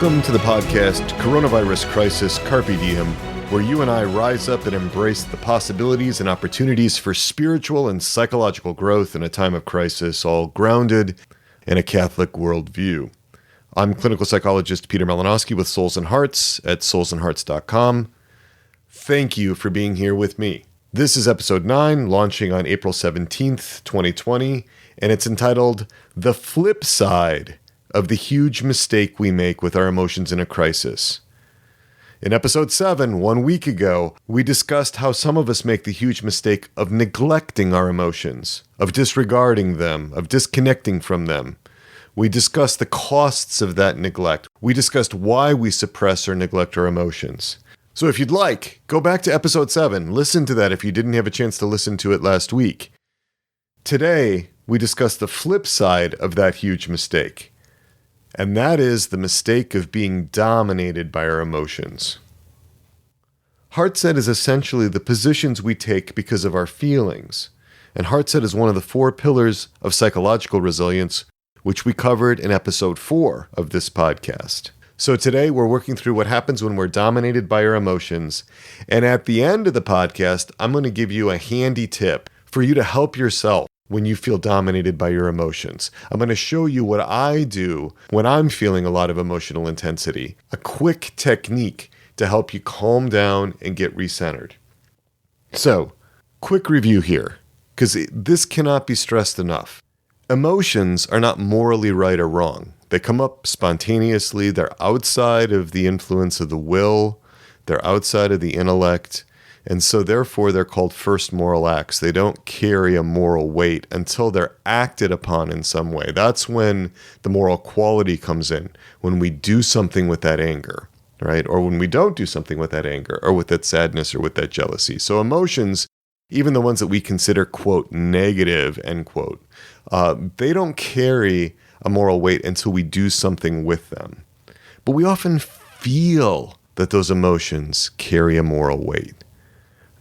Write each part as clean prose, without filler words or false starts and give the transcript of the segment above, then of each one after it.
Welcome to the podcast, Coronavirus Crisis Carpe Diem, where you and I rise up and embrace the possibilities and opportunities for spiritual and psychological growth in a time of crisis, all grounded in a Catholic worldview. I'm clinical psychologist Peter Malinowski with Souls and Hearts at soulsandhearts.com. Thank you for being here with me. This is episode 9, launching on April 17th, 2020, and it's entitled The Flip Side of the Huge Mistake We Make with Our Emotions in a Crisis. In episode 7, 1 week ago, we discussed how some of us make the huge mistake of neglecting our emotions, of disregarding them, of disconnecting from them. We discussed the costs of that neglect. We discussed why we suppress or neglect our emotions. So if you'd like, go back to episode 7. Listen to that if you didn't have a chance to listen to it last week. Today, we discuss the flip side of that huge mistake. And that is the mistake of being dominated by our emotions. Heartset is essentially the positions we take because of our feelings. And Heartset is one of the 4 pillars of psychological resilience, which we covered in episode 4 of this podcast. So today we're working through what happens when we're dominated by our emotions. And at the end of the podcast, I'm going to give you a handy tip for you to help yourself when you feel dominated by your emotions. I'm going to show you what I do when I'm feeling a lot of emotional intensity. A quick technique to help you calm down and get recentered. So, quick review here, because this cannot be stressed enough. Emotions are not morally right or wrong. They come up spontaneously. They're outside of the influence of the will. They're outside of the intellect. And so therefore they're called first moral acts. They don't carry a moral weight until they're acted upon in some way. That's when the moral quality comes in, when we do something with that anger, right? Or when we don't do something with that anger, or with that sadness, or with that jealousy. So emotions, even the ones that we consider, quote, negative, end quote, they don't carry a moral weight until we do something with them. But we often feel that those emotions carry a moral weight.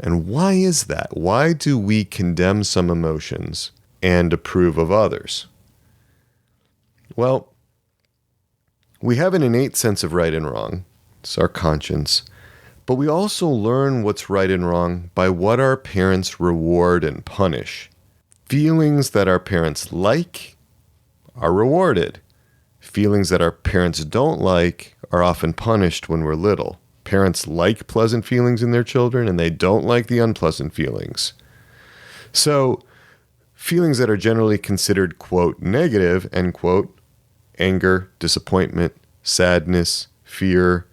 And why is that? Why do we condemn some emotions and approve of others? Well, we have an innate sense of right and wrong. It's our conscience. But we also learn what's right and wrong by what our parents reward and punish. Feelings that our parents like are rewarded. Feelings that our parents don't like are often punished when we're little. Parents like pleasant feelings in their children, and they don't like the unpleasant feelings. So, feelings that are generally considered, quote, negative, end quote, anger, disappointment, sadness, fear,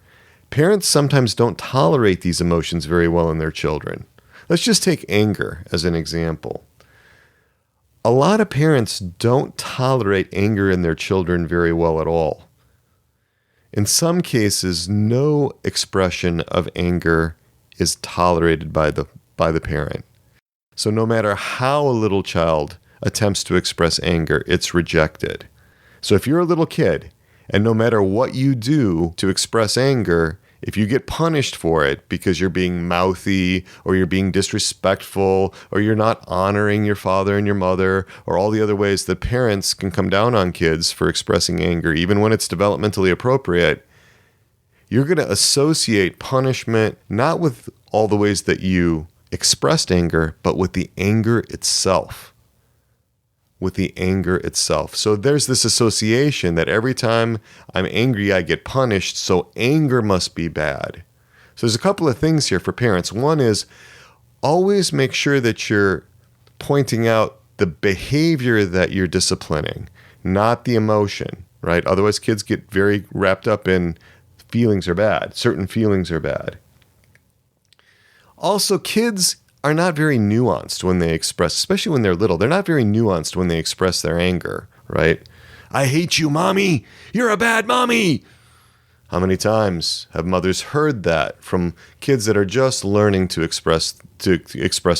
parents sometimes don't tolerate these emotions very well in their children. Let's just take anger as an example. A lot of parents don't tolerate anger in their children very well at all. In some cases, no expression of anger is tolerated by the parent. So no matter how a little child attempts to express anger, it's rejected. So if you're a little kid, and no matter what you do to express anger, if you get punished for it because you're being mouthy, or you're being disrespectful, or you're not honoring your father and your mother, or all the other ways that parents can come down on kids for expressing anger, even when it's developmentally appropriate, you're going to associate punishment not with all the ways that you expressed anger, but with the anger itself. With the anger itself. So there's this association that every time I'm angry, I get punished, so anger must be bad. So there's a couple of things here for parents. One is always make sure that you're pointing out the behavior that you're disciplining, not the emotion, right? Otherwise, kids get very wrapped up in feelings are bad. Certain feelings are bad. Also, kids are not very nuanced when they express, especially when they're little. They're not very nuanced when they express their anger, right? I hate you, mommy. You're a bad mommy. How many times have mothers heard that from kids that are just learning to express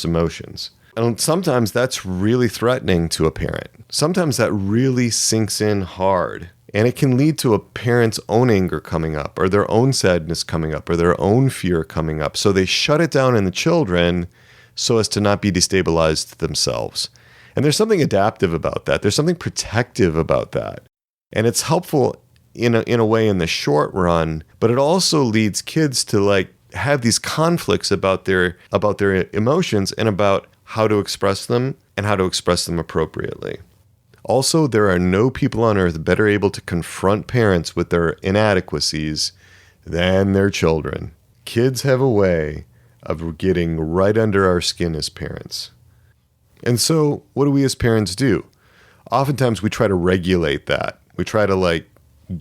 emotions? And sometimes that's really threatening to a parent. Sometimes that really sinks in hard. And it can lead to a parent's own anger coming up, or their own sadness coming up, or their own fear coming up. So they shut it down in the children so as to not be destabilized themselves. And there's something adaptive about that. There's something protective about that. And it's helpful in a way in the short run, but it also leads kids to like have these conflicts about their emotions and about how to express them and how to express them appropriately. Also, there are no people on earth better able to confront parents with their inadequacies than their children. Kids have a way of getting right under our skin as parents. And so, what do we as parents do? Oftentimes we try to regulate that. We try to like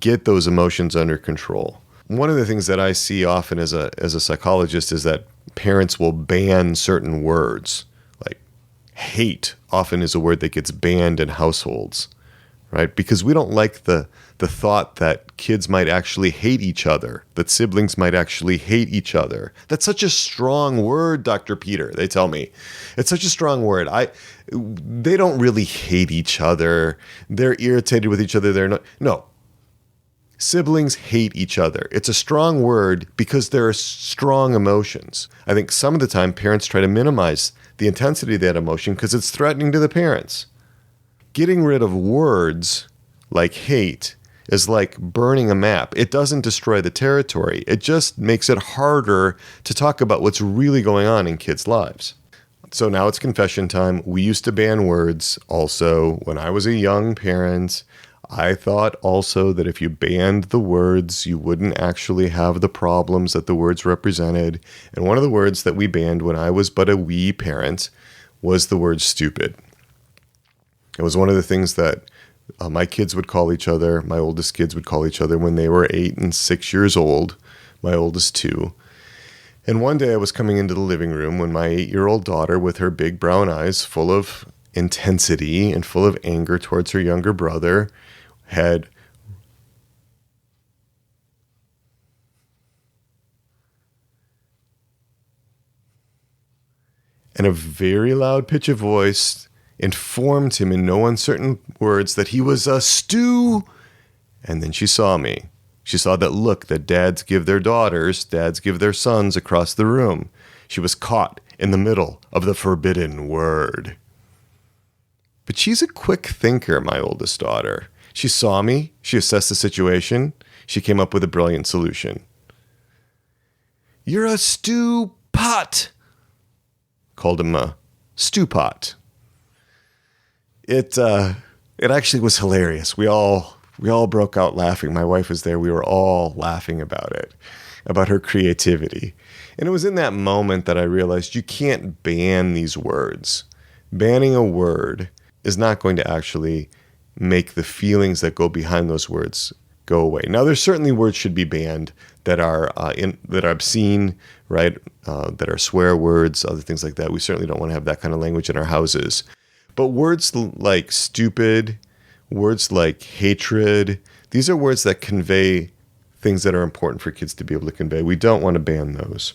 get those emotions under control. One of the things that I see often as a psychologist is that parents will ban certain words. Like hate often is a word that gets banned in households, right? Because we don't like the thought that kids might actually hate each other, that siblings might actually hate each other. That's such a strong word, Dr. Peter, they tell me. It's such a strong word. They don't really hate each other. They're irritated with each other. No. Siblings hate each other. It's a strong word because there are strong emotions. I think some of the time parents try to minimize the intensity of that emotion because it's threatening to the parents. Getting rid of words like hate is like burning a map. It doesn't destroy the territory. It just makes it harder to talk about what's really going on in kids' lives. So now it's confession time. We used to ban words also. When I was a young parent, I thought also that if you banned the words, you wouldn't actually have the problems that the words represented. And one of the words that we banned when I was but a wee parent was the word stupid. It was one of the things that my kids would call each other, my oldest kids would call each other when they were 8 and 6 years old, my oldest 2. And one day I was coming into the living room when my 8-year-old daughter, with her big brown eyes full of intensity and full of anger towards her younger brother, had in a very loud pitch of voice informed him in no uncertain words that he was a stew. And then she saw me. She saw that look that dads give their daughters, dads give their sons across the room. She was caught in the middle of the forbidden word. But she's a quick thinker, my oldest daughter. She saw me, she assessed the situation, she came up with a brilliant solution. "You're a stew pot," called him a stew pot. It actually was hilarious. We all broke out laughing. My wife was there. We were all laughing about it, about her creativity. And it was in that moment that I realized you can't ban these words. Banning a word is not going to actually make the feelings that go behind those words go away. Now, there's certainly words should be banned that are obscene, right? That are swear words, other things like that. We certainly don't want to have that kind of language in our houses. But words like stupid, words like hatred, these are words that convey things that are important for kids to be able to convey. We don't want to ban those.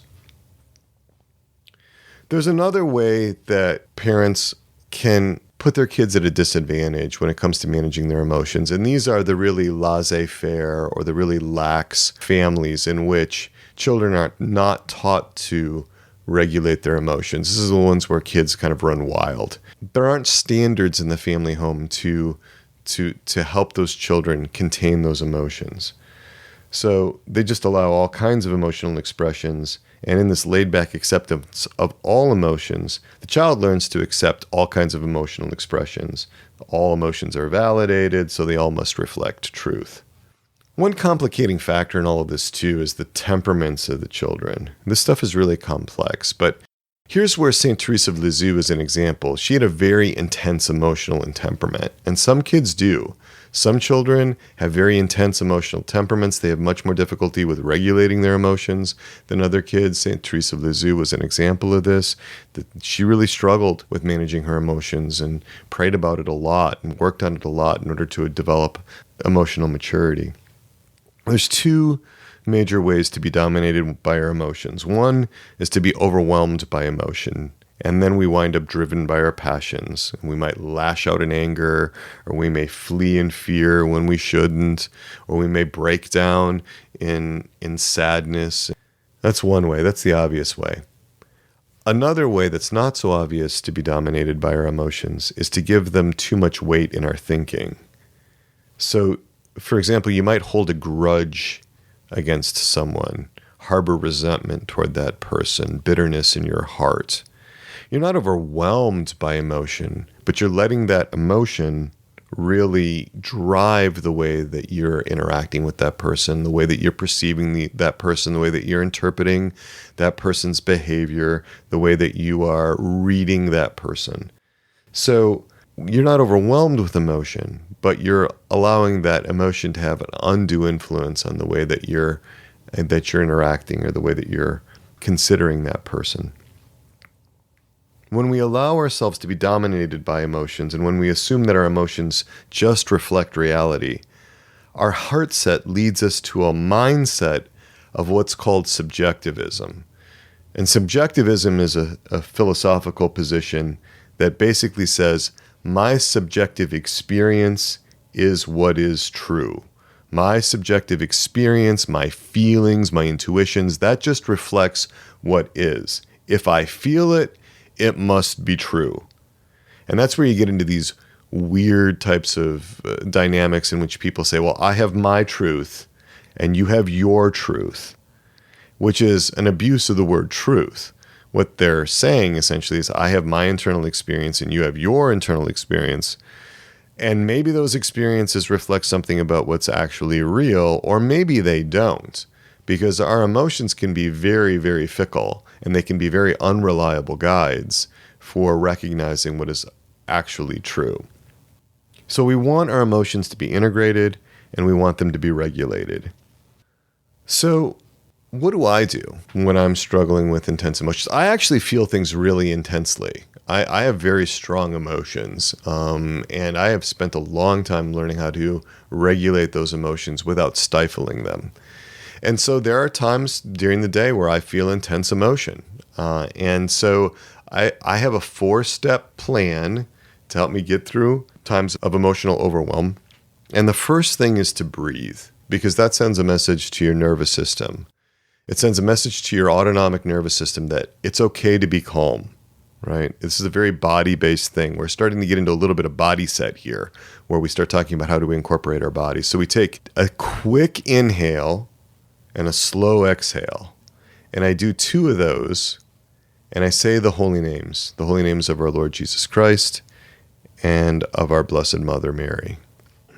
There's another way that parents can put their kids at a disadvantage when it comes to managing their emotions. And these are the really laissez-faire or the really lax families in which children are not taught to regulate their emotions. This is the ones where kids kind of run wild. There aren't standards in the family home to help those children contain those emotions. So they just allow all kinds of emotional expressions. And in this laid-back acceptance of all emotions, the child learns to accept all kinds of emotional expressions. All emotions are validated, so they all must reflect truth. One complicating factor in all of this, too, is the temperaments of the children. This stuff is really complex, but here's where St. Teresa of Lisieux is an example. She had a very intense emotional temperament, and some kids do. Some children have very intense emotional temperaments. They have much more difficulty with regulating their emotions than other kids. St. Teresa of Lisieux was an example of this. She really struggled with managing her emotions and prayed about it a lot and worked on it a lot in order to develop emotional maturity. There's two major ways to be dominated by our emotions. One is to be overwhelmed by emotion. And then we wind up driven by our passions. We might lash out in anger, or we may flee in fear when we shouldn't, or we may break down in sadness. That's one way. That's the obvious way. Another way that's not so obvious to be dominated by our emotions is to give them too much weight in our thinking. So for example, you might hold a grudge against someone, harbor resentment toward that person, bitterness in your heart. You're not overwhelmed by emotion, but you're letting that emotion really drive the way that you're interacting with that person, the way that you're perceiving that person, the way that you're interpreting that person's behavior, the way that you are reading that person. So you're not overwhelmed with emotion, but you're allowing that emotion to have an undue influence on the way that you're interacting or the way that you're considering that person. When we allow ourselves to be dominated by emotions, and when we assume that our emotions just reflect reality, our heart set leads us to a mindset of what's called subjectivism. And subjectivism is a philosophical position that basically says, my subjective experience is what is true. My subjective experience, my feelings, my intuitions, that just reflects what is. If I feel it, it must be true. And that's where you get into these weird types of dynamics in which people say, well, I have my truth and you have your truth, which is an abuse of the word truth. What they're saying essentially is, I have my internal experience and you have your internal experience. And maybe those experiences reflect something about what's actually real, or maybe they don't. Because our emotions can be very, very fickle, and they can be very unreliable guides for recognizing what is actually true. So we want our emotions to be integrated, and we want them to be regulated. So what do I do when I'm struggling with intense emotions? I actually feel things really intensely. I have very strong emotions, and I have spent a long time learning how to regulate those emotions without stifling them. And so there are times during the day where I feel intense emotion. And so I have a 4-step plan to help me get through times of emotional overwhelm. And the first thing is to breathe, because that sends a message to your nervous system. It sends a message to your autonomic nervous system that it's okay to be calm, right? This is a very body-based thing. We're starting to get into a little bit of body set here, where we start talking about how do we incorporate our bodies. So we take a quick inhale and a slow exhale. And I do 2 of those, and I say the holy names of our Lord Jesus Christ and of our Blessed Mother Mary.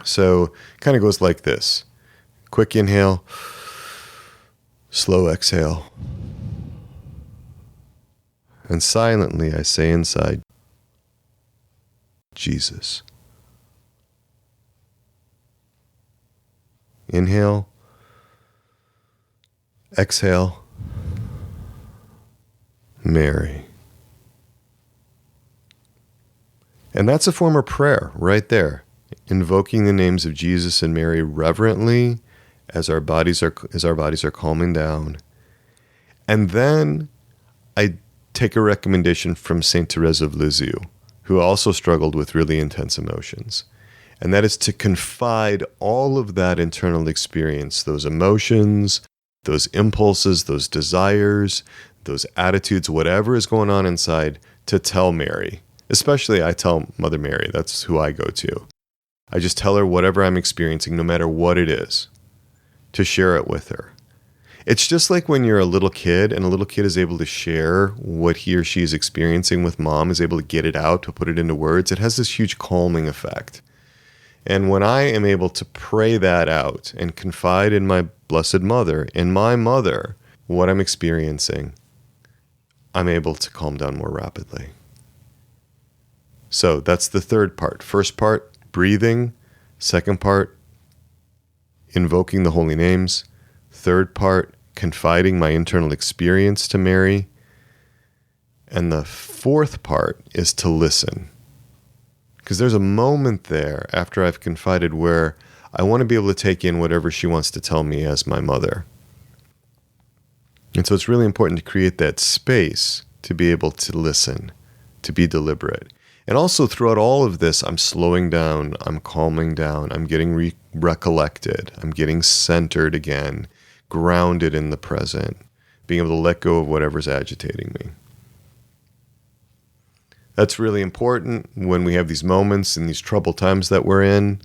So it kind of goes like this. Quick inhale, slow exhale. And silently I say inside, Jesus. Inhale. Exhale, Mary. And that's a form of prayer right there, invoking the names of Jesus and Mary reverently as our bodies are calming down. And then I take a recommendation from Saint Therese of Lisieux, who also struggled with really intense emotions. And that is to confide all of that internal experience, those emotions, those impulses, those desires, those attitudes, whatever is going on inside, to tell Mary. Especially I tell Mother Mary, that's who I go to. I just tell her whatever I'm experiencing, no matter what it is, to share it with her. It's just like when you're a little kid and a little kid is able to share what he or she is experiencing with mom, is able to get it out, to put it into words. It has this huge calming effect. And when I am able to pray that out and confide in my Blessed Mother, in my mother, what I'm experiencing, I'm able to calm down more rapidly. So that's the third part. First part, breathing. Second part, invoking the holy names. Third part, confiding my internal experience to Mary. And the fourth part is to listen. Because there's a moment there after I've confided where I want to be able to take in whatever she wants to tell me as my mother. And so it's really important to create that space to be able to listen, to be deliberate. And also throughout all of this, I'm slowing down, I'm calming down, I'm getting recollected, I'm getting centered again, grounded in the present, being able to let go of whatever's agitating me. That's really important when we have these moments and these troubled times that we're in.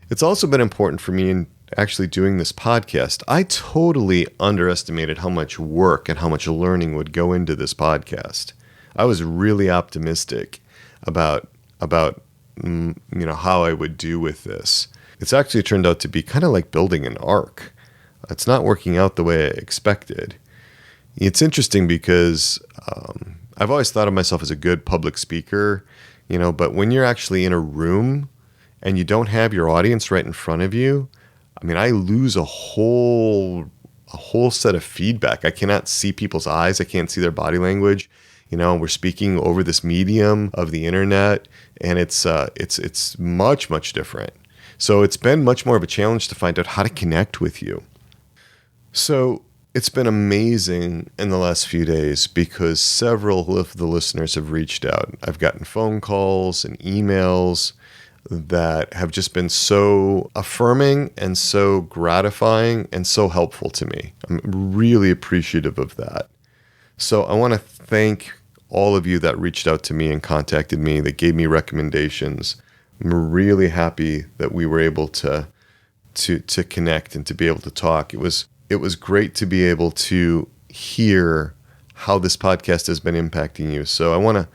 It's also been important for me in actually doing this podcast. I totally underestimated how much work and how much learning would go into this podcast. I was really optimistic about how I would do with this. It's actually turned out to be kind of like building an ark. It's not working out the way I expected. It's interesting because I've always thought of myself as a good public speaker, but when you're actually in a room and you don't have your audience right in front of you, I lose a whole set of feedback. I cannot see people's eyes. I can't see their body language. We're speaking over this medium of the internet, and it's much, much different. So it's been much more of a challenge to find out how to connect with you. So it's been amazing in the last few days because several of the listeners have reached out. I've gotten phone calls and emails that have just been so affirming and so gratifying and so helpful to me. I'm really appreciative of that. So I want to thank all of you that reached out to me and contacted me, that gave me recommendations. I'm really happy that we were able to connect and to be able to talk. It was great to be able to hear how this podcast has been impacting you. So I want to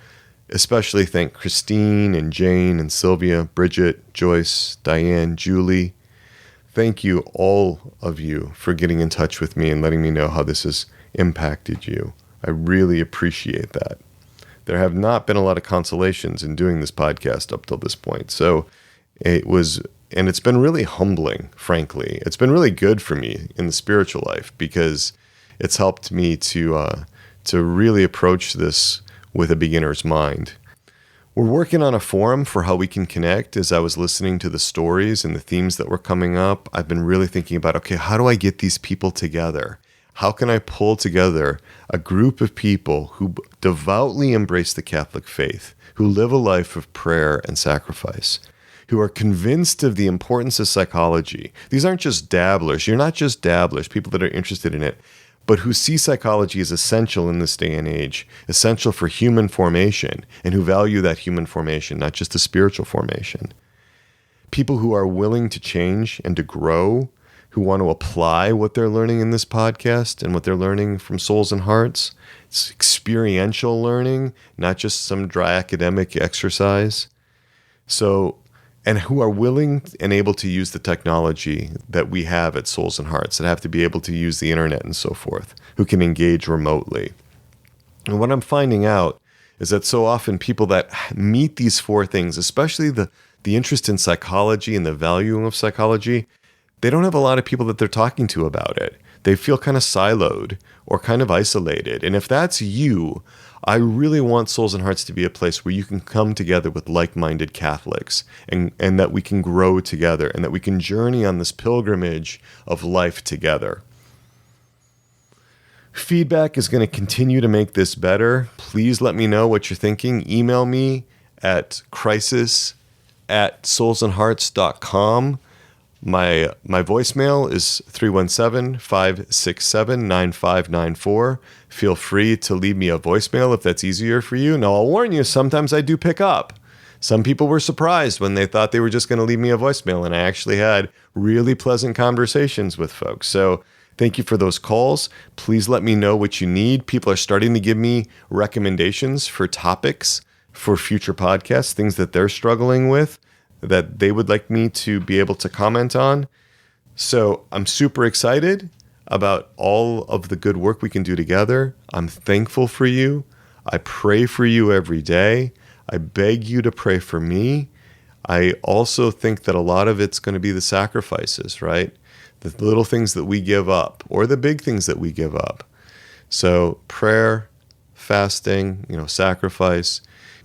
especially thank Christine and Jane and Sylvia, Bridget, Joyce, Diane, Julie. Thank you, all of you, for getting in touch with me and letting me know how this has impacted you. I really appreciate that. There have not been a lot of consolations in doing this podcast up till this point. So it's been really humbling, frankly. It's been really good for me in the spiritual life because it's helped me to really approach this with a beginner's mind. We're working on a forum for how we can connect. As I was listening to the stories and the themes that were coming up, I've been really thinking about, okay, how do I get these people together? How can I pull together a group of people who devoutly embrace the Catholic faith, who live a life of prayer and sacrifice, who are convinced of the importance of psychology? These aren't just dabblers. You're not just dabblers, people that are interested in it, but who see psychology as essential in this day and age, essential for human formation, and who value that human formation, not just the spiritual formation. People who are willing to change and to grow, who want to apply what they're learning in this podcast and what they're learning from Souls and Hearts. It's experiential learning, not just some dry academic exercise. And who are willing and able to use the technology that we have at Souls and Hearts, that have to be able to use the internet and so forth, who can engage remotely. And what I'm finding out is that so often people that meet these four things, especially the interest in psychology and the value of psychology, they don't have a lot of people that they're talking to about it. They feel kind of siloed or kind of isolated. And if that's you, I really want Souls and Hearts to be a place where you can come together with like-minded Catholics and that we can grow together and that we can journey on this pilgrimage of life together. Feedback is going to continue to make this better. Please let me know what you're thinking. Email me at crisis@soulsandhearts.com. My voicemail is 317-567-9594. Feel free to leave me a voicemail if that's easier for you. Now, I'll warn you, sometimes I do pick up. Some people were surprised when they thought they were just going to leave me a voicemail, and I actually had really pleasant conversations with folks. So thank you for those calls. Please let me know what you need. People are starting to give me recommendations for topics for future podcasts, things that they're struggling with, that they would like me to be able to comment on. So I'm super excited about all of the good work we can do together. I'm thankful for you. I pray for you every day. I beg you to pray for me. I also think that a lot of it's going to be the sacrifices, right? The little things that we give up or the big things that we give up. So prayer, fasting, sacrifice.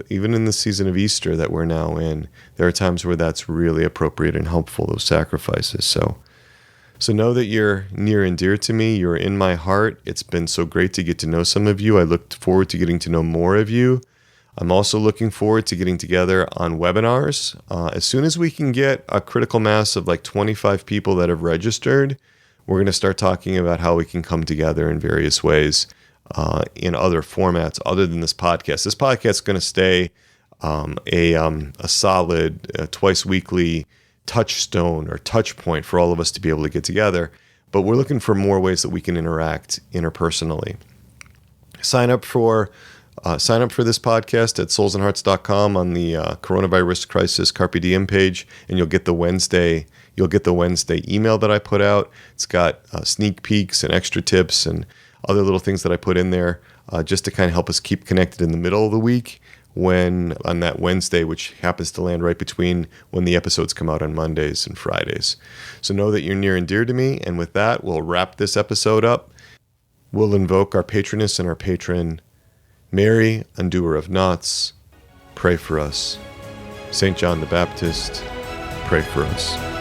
Even in the season of Easter that we're now in, there are times where that's really appropriate and helpful, those sacrifices. So know that you're near and dear to me. You're in my heart. It's been so great to get to know some of you. I look forward to getting to know more of you. I'm also looking forward to getting together on webinars. As soon as we can get a critical mass of like 25 people that have registered, we're going to start talking about how we can come together in various ways. In other formats other than this podcast. This podcast is going to stay a solid twice weekly touchstone or touch point for all of us to be able to get together. But we're looking for more ways that we can interact interpersonally. Sign up for this podcast at soulsandhearts.com on the Coronavirus Crisis Carpe Diem page, and you'll get the Wednesday email that I put out. It's got sneak peeks and extra tips and other little things that I put in there just to kind of help us keep connected in the middle of the week on that Wednesday, which happens to land right between when the episodes come out on Mondays and Fridays. So know that you're near and dear to me. And with that, we'll wrap this episode up. We'll invoke our patroness and our patron, Mary, undoer of knots, pray for us. St. John the Baptist, pray for us.